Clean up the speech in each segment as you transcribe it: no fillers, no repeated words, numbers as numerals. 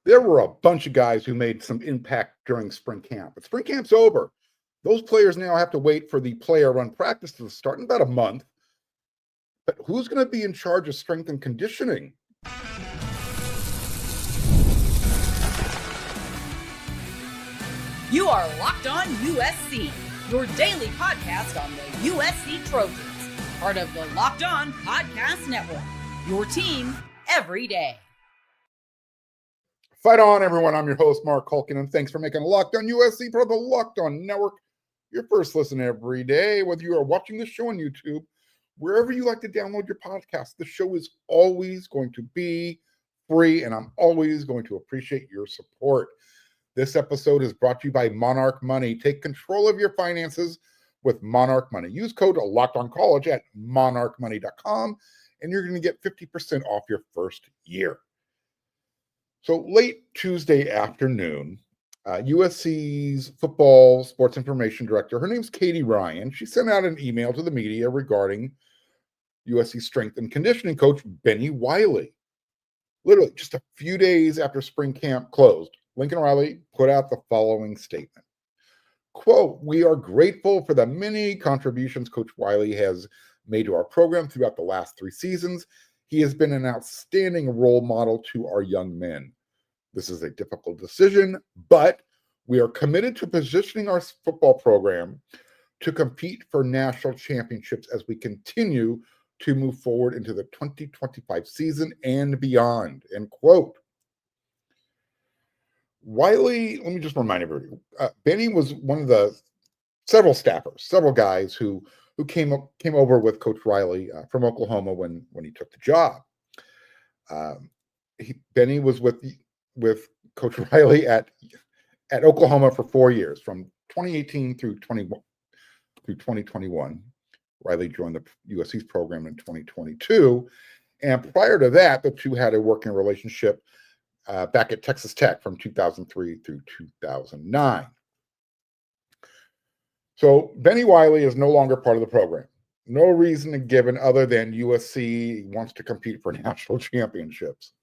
There were a bunch of guys who made some impact during spring camp, but spring camp's over. Those players now have to wait for the player run practice to start in about a month. But who's going to be in charge of strength and conditioning? You are Locked On USC, your daily podcast on the USC Trojans, part of the Locked On Podcast Network, your team every day. Fight on, everyone. I'm your host, Mark Culkin, and thanks for making Locked On USC part of the Locked On Network your first listen every day, whether you are watching the show on YouTube, wherever you like to download your podcast. The show is always going to be free, and I'm always going to appreciate your support. This episode is brought to you by Monarch Money. Take control of your finances with Monarch Money. Use code LOCKEDONCollege at monarchmoney.com, and you're going to get 50% off your first year. So late Tuesday afternoon, USC's football sports information director, her name's Katie Ryan, she sent out an email to the media regarding USC strength and conditioning coach Benny Wylie. Literally just a few days after spring camp closed, Lincoln Riley put out the following statement. Quote, "We are grateful for the many contributions Coach Wylie has made to our program throughout the last 3 seasons. He has been an outstanding role model to our young men. This is a difficult decision, but we are committed to positioning our football program to compete for national championships as we continue to move forward into the 2025 season and beyond," end quote. Wylie, let me just remind everybody, Benny was one of the several staffers, several guys who came over with Coach Riley from Oklahoma when he took the job. Benny was with Coach Riley at Oklahoma for 4 years, from 2018 through 2021. Riley joined the USC's program in 2022, and prior to that, the two had a working relationship back at Texas Tech from 2003 through 2009. So Benny Wylie is no longer part of the program. No reason given other than USC wants to compete for national championships.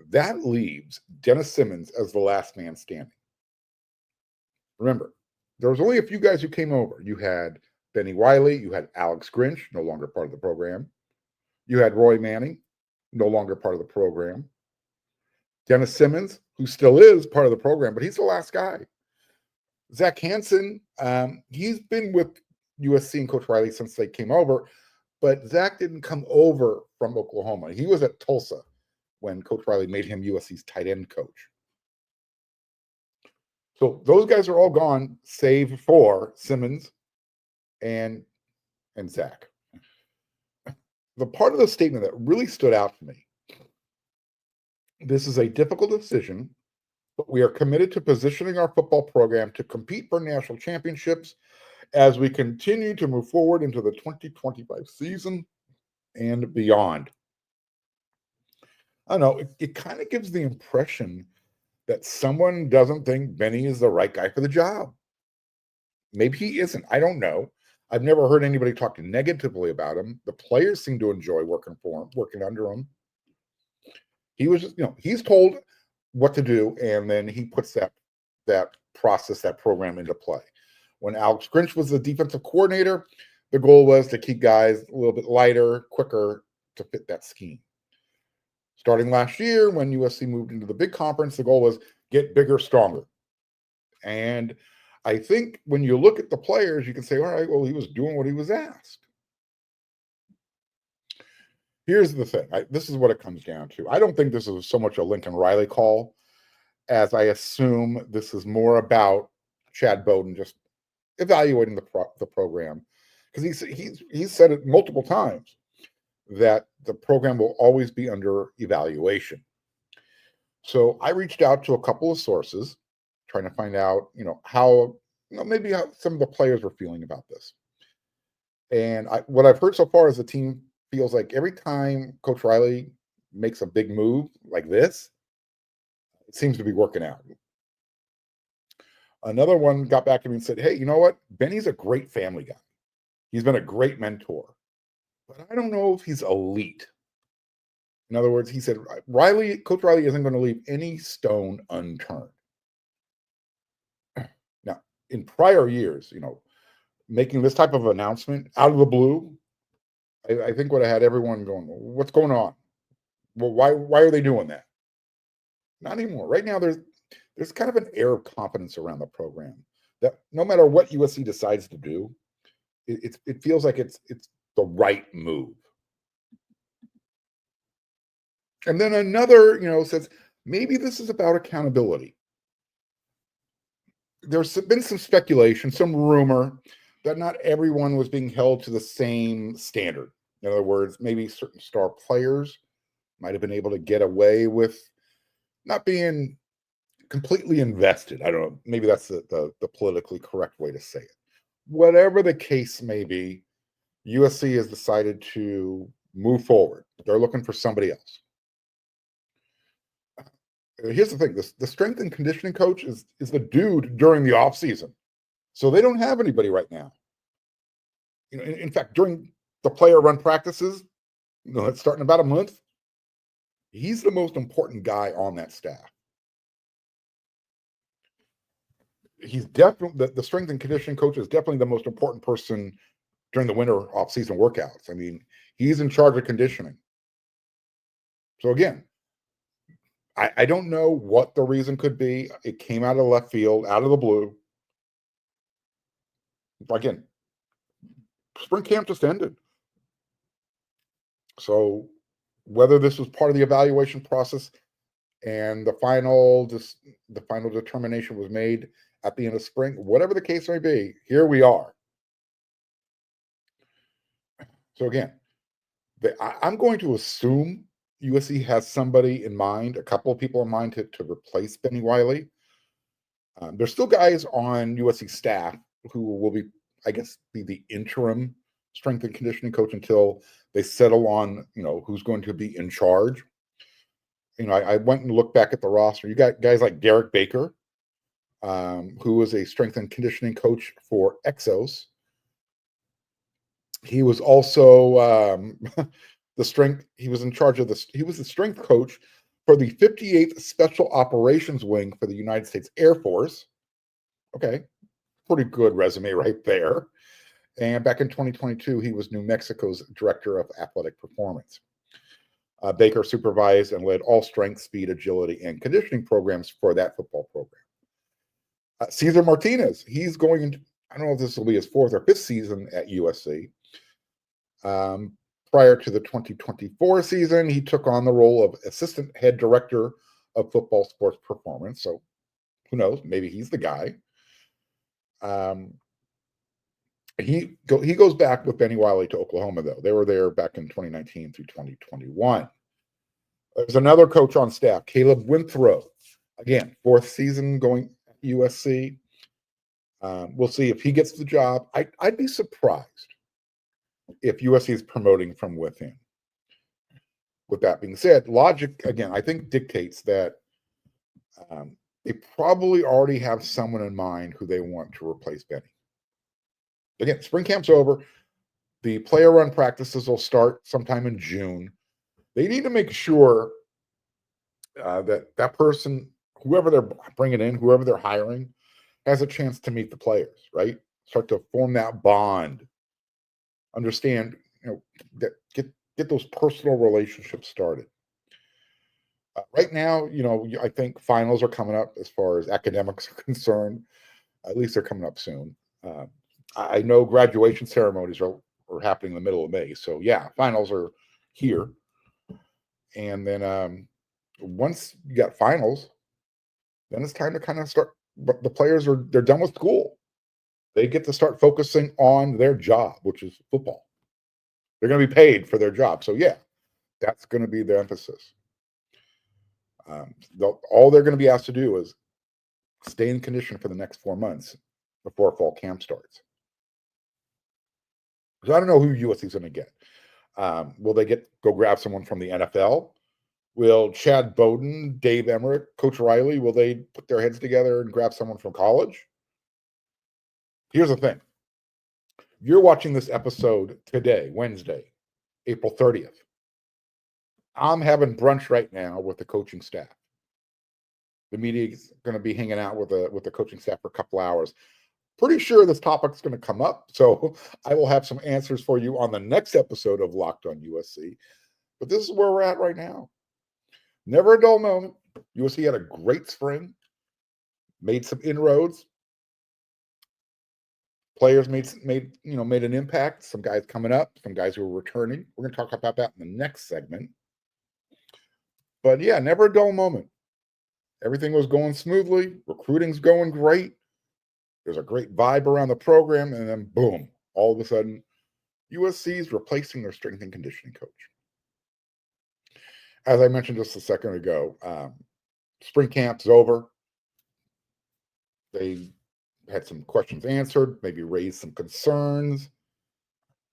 That leaves Dennis Simmons as the last man standing. Remember, there was only a few guys who came over. You had Benny Wylie, you had Alex Grinch, no longer part of the program. You had Roy Manning, no longer part of the program. Dennis Simmons, who still is part of the program, but he's the last guy. Zach Hansen, he's been with USC and Coach Riley since they came over, but Zach didn't come over from Oklahoma. He was at Tulsa when Coach Riley made him USC's tight end coach. So those guys are all gone, save for Simmons and Zach. The part of the statement that really stood out to me: this is a difficult decision, but we are committed to positioning our football program to compete for national championships as we continue to move forward into the 2025 season and beyond. I don't know, it kind of gives the impression that someone doesn't think Benny is the right guy for the job. Maybe he isn't. I don't know. I've never heard anybody talk negatively about him. The players seem to enjoy working for him, working under him. He was just, he's told what to do, and then he puts that process, that program into play. When Alex Grinch was the defensive coordinator, the goal was to keep guys a little bit lighter, quicker to fit that scheme. Starting last year, when USC moved into the big conference, the goal was get bigger, stronger. And I think when you look at the players, you can say, all right, well, he was doing what he was asked. Here's the thing. This is what it comes down to. I don't think this is so much a Lincoln Riley call, as I assume this is more about Chad Bowden just evaluating the program. Because he's said it multiple times that the program will always be under evaluation. So I reached out to a couple of sources trying to find out, how some of the players were feeling about this. And what I've heard so far is the team feels like every time Coach Riley makes a big move like this, it seems to be working out. Another one got back to me and said, hey, you know what? Benny's a great family guy. He's been a great mentor, but I don't know if he's elite. In other words, he said, Coach Wylie isn't going to leave any stone unturned. Now, in prior years, making this type of announcement out of the blue, I think would have had everyone going, what's going on? Well, why are they doing that? Not anymore. Right now, there's kind of an air of confidence around the program that no matter what USC decides to do, it feels like it's the right move. And then another, says maybe this is about accountability. There's been some speculation, some rumor that not everyone was being held to the same standard. In other words, maybe certain star players might have been able to get away with not being completely invested. I don't know. Maybe that's the politically correct way to say it. Whatever the case may be, USC has decided to move forward. They're looking for somebody else. Here's the thing: the strength and conditioning coach is the dude during the off season, so they don't have anybody right now. In fact, during the player run practices, it's starting about a month. He's the most important guy on that staff. He's definitely the strength and conditioning coach is definitely the most important person during the winter off-season workouts. I mean, he's in charge of conditioning. So again, I don't know what the reason could be. It came out of left field, out of the blue. Again, spring camp just ended. So whether this was part of the evaluation process and the final determination was made at the end of spring, whatever the case may be, here we are. So again, I'm going to assume USC has somebody in mind, a couple of people in mind to replace Benny Wylie. There's still guys on USC staff who will be, I guess, be the interim strength and conditioning coach until they settle on, who's going to be in charge. I went and looked back at the roster. You got guys like Derek Baker, who was a strength and conditioning coach for Exos. He was also he was in charge of he was the strength coach for the 58th Special Operations Wing for the United States Air Force. Okay, pretty good resume right there. And back in 2022, he was New Mexico's Director of Athletic Performance. Baker supervised and led all strength, speed, agility, and conditioning programs for that football program. Cesar Martinez, he's going into, I don't know if this will be his 4th or 5th season at USC. Prior to the 2024 season, he took on the role of Assistant Head Director of Football Sports Performance. So who knows? Maybe he's the guy. He goes back with Benny Wylie to Oklahoma, though. They were there back in 2019 through 2021. There's another coach on staff, Caleb Winthrow. Again, 4th season going at USC. We'll see if he gets the job. I'd be surprised if USC is promoting from within. With that being said, logic, again, I think dictates that they probably already have someone in mind who they want to replace Benny. Again, spring camp's over. The player run practices will start sometime in June. They need to make sure that person, whoever they're bringing in, whoever they're hiring, has a chance to meet the players, right? Start to form that bond. Understand, that get those personal relationships started. Right now, I think finals are coming up as far as academics are concerned. At least they're coming up soon. I know graduation ceremonies are happening in the middle of May. So yeah, finals are here. And then once you got finals, then it's time to kind of start. But the players they're done with school. They get to start focusing on their job, which is football. They're going to be paid for their job. So yeah, that's going to be the emphasis. All they're going to be asked to do is stay in condition for the next 4 months before fall camp starts. So I don't know who USC is going to get. Will they go grab someone from the NFL? Will Chad Bowden, Dave Emmerich, Coach Riley, will they put their heads together and grab someone from college? Here's the thing. You're watching this episode today, Wednesday, April 30th. I'm having brunch right now with the coaching staff. The media is going to be hanging out with the coaching staff for a couple hours. Pretty sure this topic's going to come up, so I will have some answers for you on the next episode of Locked on USC. But this is where we're at right now. Never a dull moment. USC had a great spring, made some inroads. Players made an impact. Some guys coming up, some guys who are returning. We're going to talk about that in the next segment. But yeah, never a dull moment. Everything was going smoothly. Recruiting's going great. There's a great vibe around the program, and then boom, all of a sudden, USC's replacing their strength and conditioning coach. As I mentioned just a second ago, spring camp's over. They had some questions answered, maybe raised some concerns.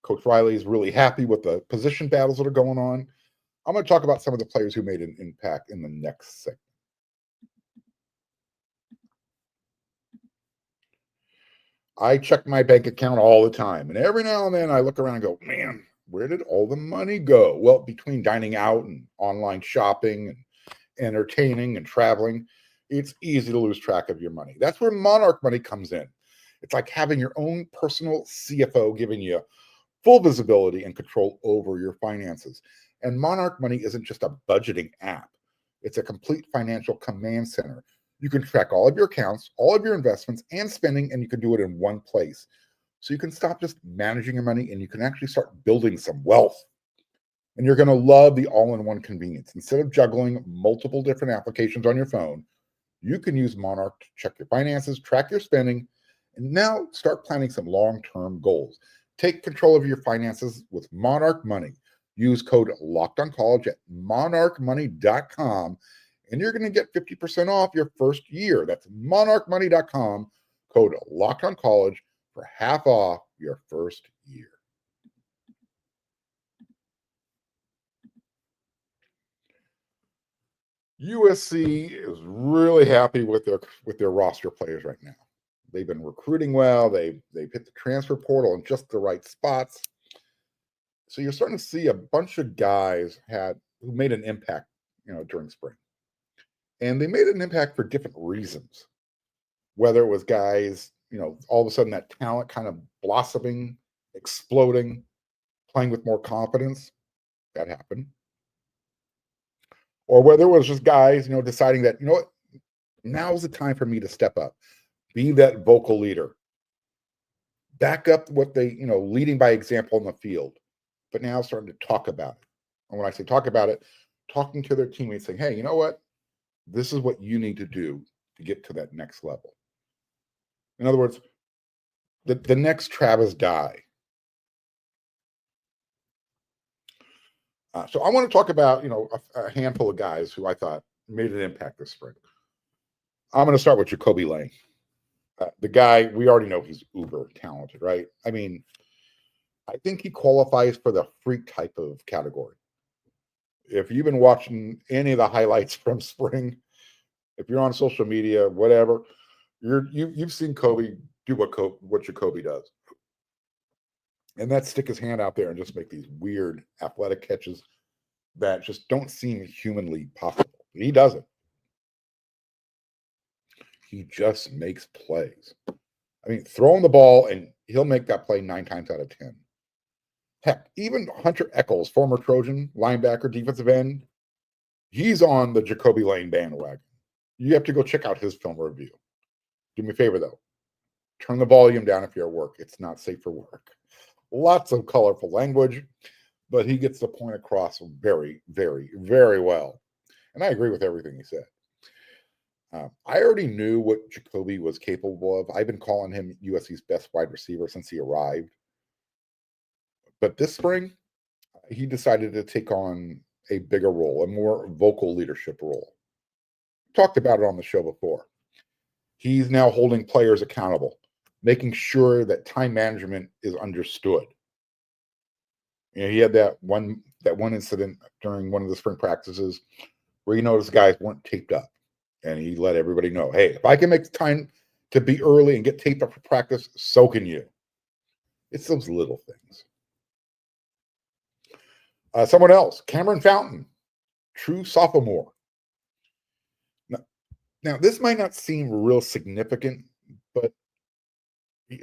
Coach Wylie is really happy with the position battles that are going on. I'm going to talk about some of the players who made an impact in the next segment. I check my bank account all the time, and every now and then I look around and go, man, where did all the money go? Well, between dining out and online shopping and entertaining and traveling, it's easy to lose track of your money. That's where Monarch Money comes in. It's like having your own personal CFO giving you full visibility and control over your finances. And Monarch Money isn't just a budgeting app. It's a complete financial command center. You can track all of your accounts, all of your investments and spending, and you can do it in one place. So you can stop just managing your money and you can actually start building some wealth. And you're going to love the all-in-one convenience. Instead of juggling multiple different applications on your phone, you can use Monarch to check your finances, track your spending, and now start planning some long-term goals. Take control of your finances with Monarch Money. Use code LOCKEDONCollege at monarchmoney.com, and you're going to get 50% off your first year. That's monarchmoney.com, code LOCKEDONCollege for half off your first year. USC is really happy with their roster players right now. They've been recruiting well. They've hit the transfer portal in just the right spots. So you're starting to see a bunch of guys who made an impact, during spring. And they made an impact for different reasons. Whether it was guys, all of a sudden that talent kind of blossoming, exploding, playing with more confidence, that happened. Or whether it was just guys, deciding that, what, now's the time for me to step up, be that vocal leader, back up what they, leading by example in the field, but now starting to talk about it. And when I say talk about it, talking to their teammates saying, hey, you know what? This is what you need to do to get to that next level. In other words, the next Travis Dye. So I want to talk about, a handful of guys who I thought made an impact this spring. I'm going to start with Jacoby Lane. The guy, we already know he's uber talented, right? I mean, I think he qualifies for the freak type of category. If you've been watching any of the highlights from spring, if you're on social media, whatever, you've seen Kobe do what Jacoby does. And that stick his hand out there and just make these weird athletic catches that just don't seem humanly possible. He does it. He just makes plays. I mean, throw him the ball and he'll make that play 9 times out of 10. Heck, even Hunter Echols, former Trojan, linebacker, defensive end, he's on the Jacoby Lane bandwagon. You have to go check out his film review. Do me a favor, though. Turn the volume down if you're at work. It's not safe for work. Lots of colorful language, but he gets the point across very, very, very well. And I agree with everything he said. I already knew what Jacoby was capable of. I've been calling him USC's best wide receiver since he arrived. But this spring, he decided to take on a bigger role, a more vocal leadership role. Talked about it on the show before. He's now holding players accountable, making sure that time management is understood. He had that one incident during one of the spring practices where he noticed guys weren't taped up. And he let everybody know, hey, if I can make the time to be early and get taped up for practice, so can you. It's those little things. Someone else, Cameron Fountain. true sophomore. Now, this might not seem real significant, but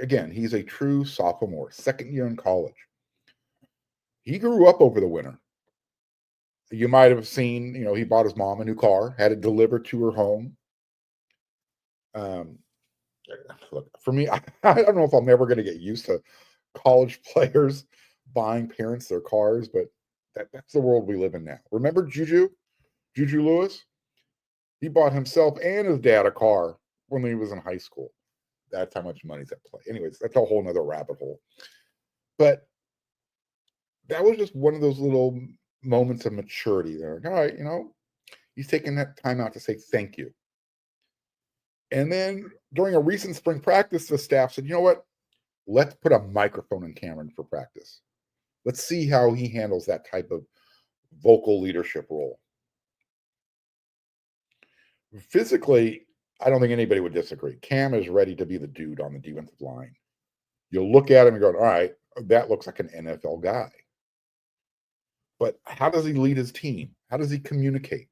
again, he's a true sophomore, second year in college. He grew up over the winter. You might have seen, he bought his mom a new car, had it delivered to her home. Look, for me, I don't know if I'm ever going to get used to college players buying parents their cars, but that's the world we live in now. Remember Juju Lewis? He bought himself and his dad a car when he was in high school. That's how much money's at play. Anyways, that's a whole nother rabbit hole. But that was just one of those little moments of maturity there. All right, he's taking that time out to say thank you. And then during a recent spring practice, the staff said, you know what? Let's put a microphone in Cameron for practice. Let's see how he handles that type of vocal leadership role. Physically, I don't think anybody would disagree. Cam is ready to be the dude on the defensive line. You'll look at him and go, all right, that looks like an NFL guy. But how does he lead his team? How does he communicate?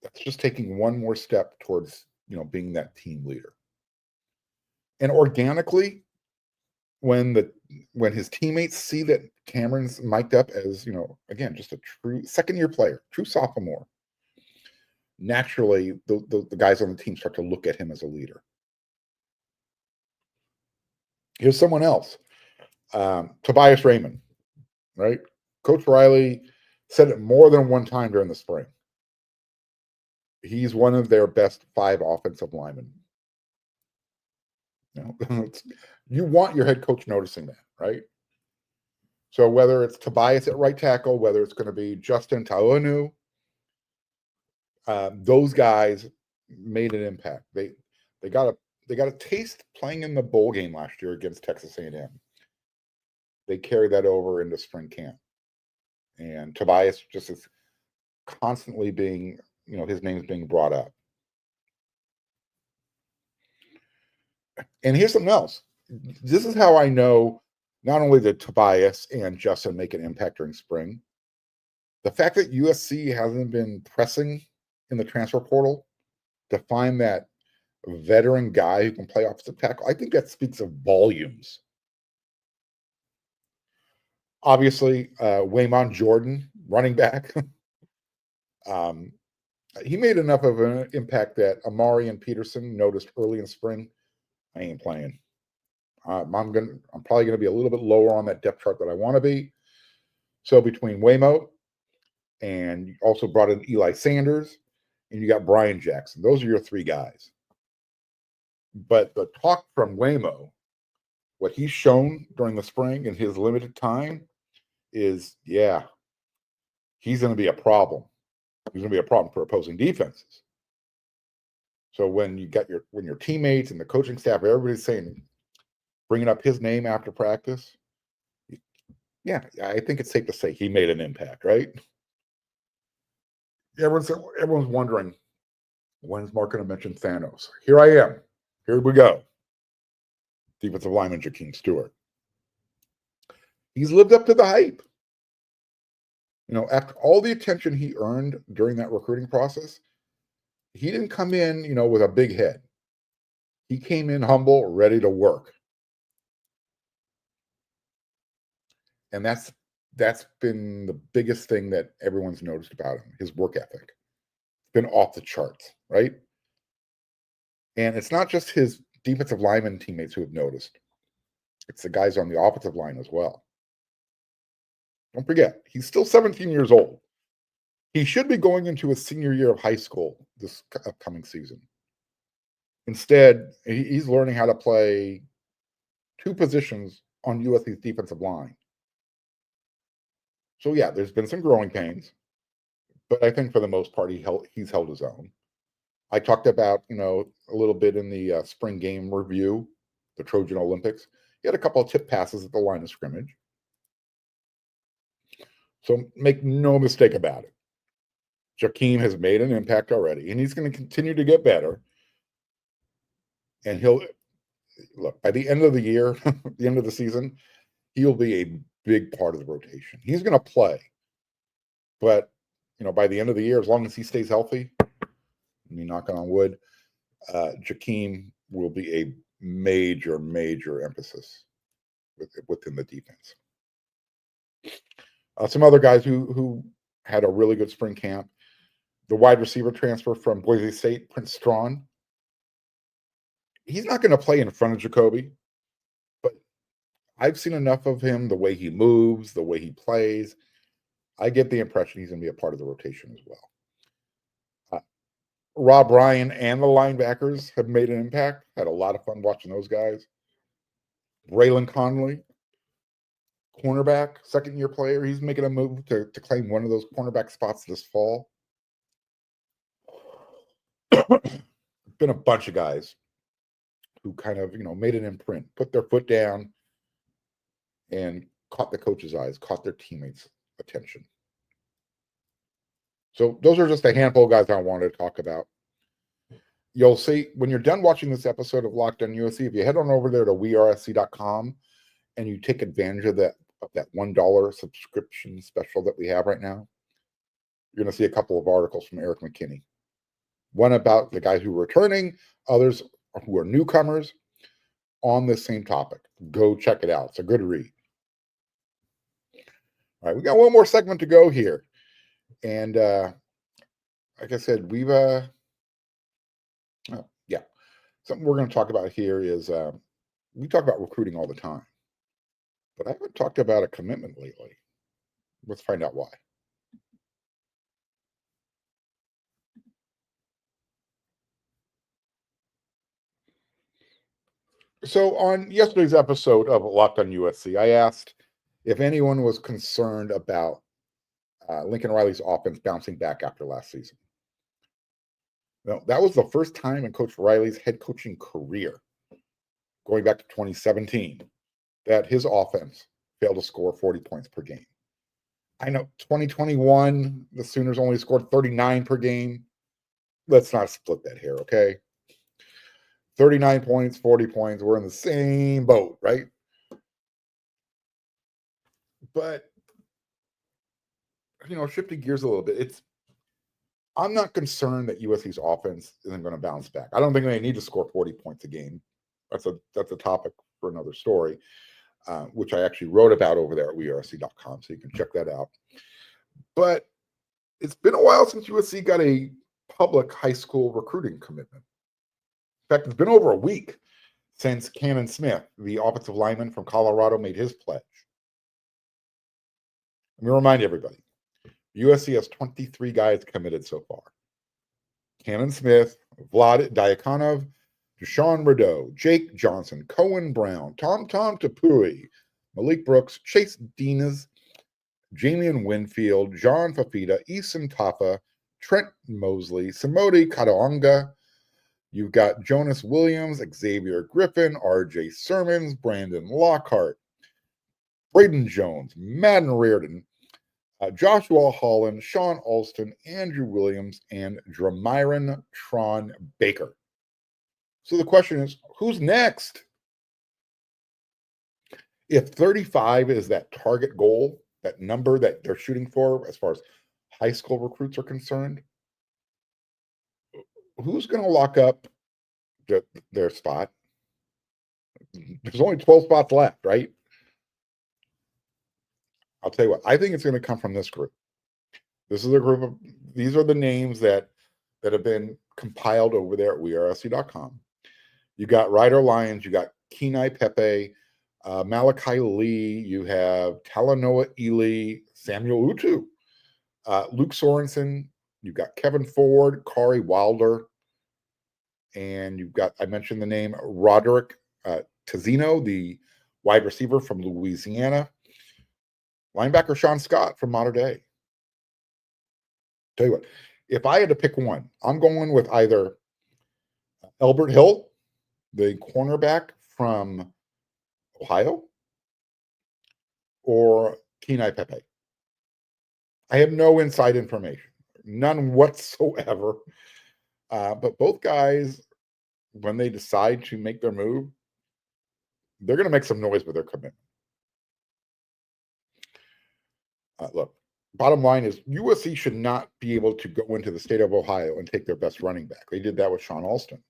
That's just taking one more step towards, being that team leader. And organically, when his teammates see that Cameron's mic'd up as, again, just a true second-year player, true sophomore, naturally, the guys on the team start to look at him as a leader. Here's someone else, Tobias Raymond, right? Coach Wylie said it more than one time during the spring. He's one of their best 5 offensive linemen. You want your head coach noticing that, right? So whether it's Tobias at right tackle, whether it's going to be Justin Taonu, those guys made an impact. They got a taste playing in the bowl game last year against Texas A&M. They carried that over into spring camp, and Tobias just is constantly being, his name's being brought up. And here's something else. This is how I know not only did Tobias and Justin make an impact during spring, the fact that USC hasn't been pressing in the transfer portal to find that veteran guy who can play offensive tackle, I think that speaks of volumes. Obviously, Waymon Jordan, running back, he made enough of an impact that Amari and Peterson noticed early in spring, I ain't playing. I'm probably going to be a little bit lower on that depth chart that I want to be. So between Waymo and you also brought in Eli Sanders and you got Brian Jackson, those are your 3 guys. But the talk from Waymo, what he's shown during the spring in his limited time is, he's going to be a problem. He's going to be a problem for opposing defenses. So when your teammates and the coaching staff, everybody's saying, bringing up his name after practice, I think it's safe to say he made an impact, right? Everyone's wondering, when's Mark going to mention Thanos? Here I am. Here we go. Defensive lineman Jakeem Stewart. He's lived up to the hype. After all the attention he earned during that recruiting process, he didn't come in, with a big head. He came in humble, ready to work. And that's been the biggest thing that everyone's noticed about him, his work ethic. It's been off the charts, right? And it's not just his defensive lineman teammates who have noticed. It's the guys on the offensive line as well. Don't forget, he's still 17 years old. He should be going into his senior year of high school this upcoming season. Instead, he's learning how to play 2 positions on USC's defensive line. So there's been some growing pains, but I think for the most part, he's held his own. I talked about, a little bit in the spring game review, the Trojan Olympics. He had a couple of tip passes at the line of scrimmage. So make no mistake about it. Jakeem has made an impact already, and he's going to continue to get better. And he'll look, by the end of the year, the end of the season, he'll be a big part of the rotation. He's going to play, but by the end of the year, as long as he stays healthy, I mean, knocking on wood, Jakeem will be a major, major emphasis within the defense. Some other guys who had a really good spring camp. The wide receiver transfer from Boise State, Prince Strawn. He's not going to play in front of Jacoby, but I've seen enough of him, the way he moves, the way he plays. I get the impression he's going to be a part of the rotation as well. Rob Ryan and the linebackers have made an impact. Had a lot of fun watching those guys. Braylon Conley, cornerback, second-year player. He's making a move to claim one of those cornerback spots this fall. Been a bunch of guys who kind of, made an imprint, put their foot down, and caught the coach's eyes, caught their teammates' attention. So those are just a handful of guys I wanted to talk about. You'll see when you're done watching this episode of Locked On USC, if you head on over there to wearesc.com and you take advantage of that $1 subscription special that we have right now, you're going to see a couple of articles from Eric McKinney. One about the guys who are returning, others who are newcomers on the same topic. Go check it out. It's a good read. All right, we got one more segment to go here. And like I said, something we're going to talk about here is we talk about recruiting all the time, but I haven't talked about a commitment lately. Let's find out why. So on yesterday's episode of Locked On USC, I asked if anyone was concerned about Lincoln Riley's offense bouncing back after last season. Now, that was the first time in Coach Riley's head coaching career, going back to 2017, that his offense failed to score 40 points per game. I know 2021, the Sooners only scored 39 per game. Let's not split that here, okay? 39 points, 40 points, we're in the same boat, right? But, shifting gears a little bit, I'm not concerned that USC's offense isn't going to bounce back. I don't think they need to score 40 points a game. That's a topic for another story, which I actually wrote about over there at wearesc.com, so you can check that out. But it's been a while since USC got a public high school recruiting commitment. In fact, it's been over a week since Cannon Smith, the offensive lineman from Colorado, made his pledge. Let me remind everybody, USC has 23 guys committed so far. Cannon Smith, Vlad Diakonov, Deshaun Rideau, Jake Johnson, Cohen Brown, Tom Tapui, Malik Brooks, Chase Dinas, Jamian Winfield, John Fafita, Eason Tafa, Trent Mosley, Samodi Kataonga. You've got Jonas Williams, Xavier Griffin, RJ Sermons, Brandon Lockhart, Braden Jones, Madden Reardon, Joshua Holland, Sean Alston, Andrew Williams, and Dramiron Tron Baker. So the question is, who's next? If 35 is that target goal, that number that they're shooting for as far as high school recruits are concerned, who's going to lock up their spot? There's only 12 spots left, right? I'll tell you what, I think it's going to come from this group. These are the names that have been compiled over there at wearesc.com. You got Ryder Lyons, you got Kenai Pepe, Malachi Lee, you have Talanoa Ely, Samuel Utu, Luke Sorensen, you've got Kevin Ford, Kari Wilder, and you've got, I mentioned the name Roderick Tazino, the wide receiver from Louisiana, linebacker Sean Scott from Mater Dei. Tell you what, if I had to pick one, I'm going with either Elbert Hill, the cornerback from Ohio, or Kenai Pepe. I have no inside information, none whatsoever. But both guys, when they decide to make their move, they're going to make some noise with their commitment. Look, bottom line is USC should not be able to go into the state of Ohio and take their best running back. They did that with Sean Alston.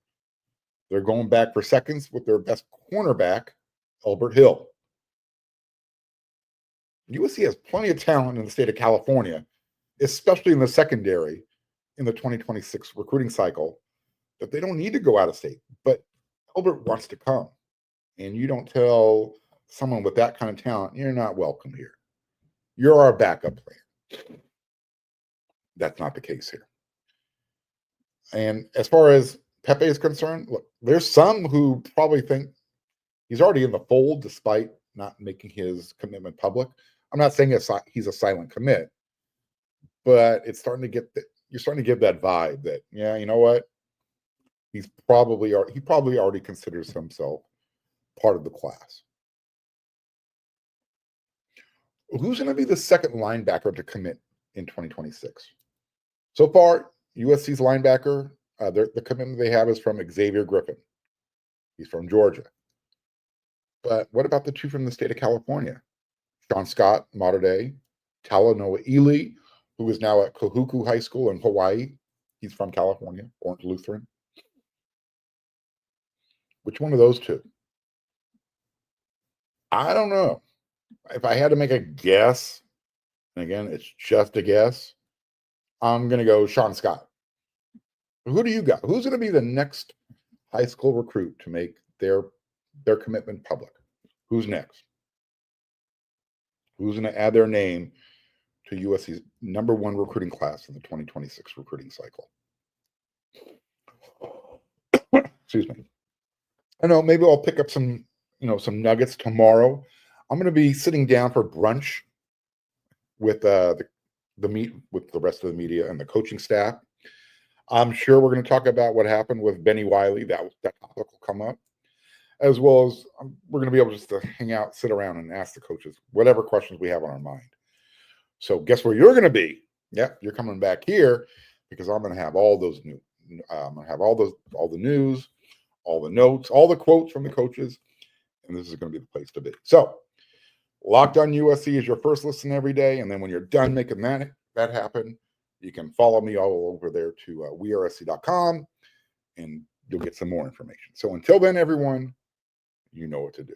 They're going back for seconds with their best cornerback, Albert Hill. USC has plenty of talent in the state of California, especially in the secondary in the 2026 recruiting cycle, that they don't need to go out of state. But Albert wants to come. And you don't tell someone with that kind of talent, you're not welcome here. You're our backup plan. That's not the case here. And as far as Pepe is concerned, look, there's some who probably think he's already in the fold despite not making his commitment public. I'm not saying he's a silent commit, but it's starting to get you're starting to give that vibe that, yeah, you know what? He probably already considers himself part of the class. Who's going to be the second linebacker to commit in 2026? So far, USC's linebacker, the commitment they have is from Xavier Griffin. He's from Georgia. But what about the two from the state of California? Sean Scott, Mater Dei, Talanoa Ely, who is now at Kahuku High School in Hawaii. He's from California, Orange Lutheran. Which one of those two? I don't know. If I had to make a guess, and again, it's just a guess, I'm going to go Sean Scott. Who do you got? Who's going to be the next high school recruit to make their commitment public? Who's next? Who's going to add their name to USC's #1 recruiting class in the 2026 recruiting cycle? Excuse me. I know, maybe I'll pick up some nuggets tomorrow. I'm going to be sitting down for brunch with the rest of the media and the coaching staff. I'm sure we're going to talk about what happened with Benny Wylie. That topic will come up, as well as we're going to be able just to hang out, sit around, and ask the coaches whatever questions we have on our mind. So guess where you're going to be? Yep, you're coming back here because I'm going to have all those new. I'm going to have all the news, all the notes, all the quotes from the coaches, and this is going to be the place to be. So, Locked On USC is your first listen every day, and then when you're done making that happen, you can follow me all over there to wearesc.com, and you'll get some more information. So until then, everyone, you know what to do.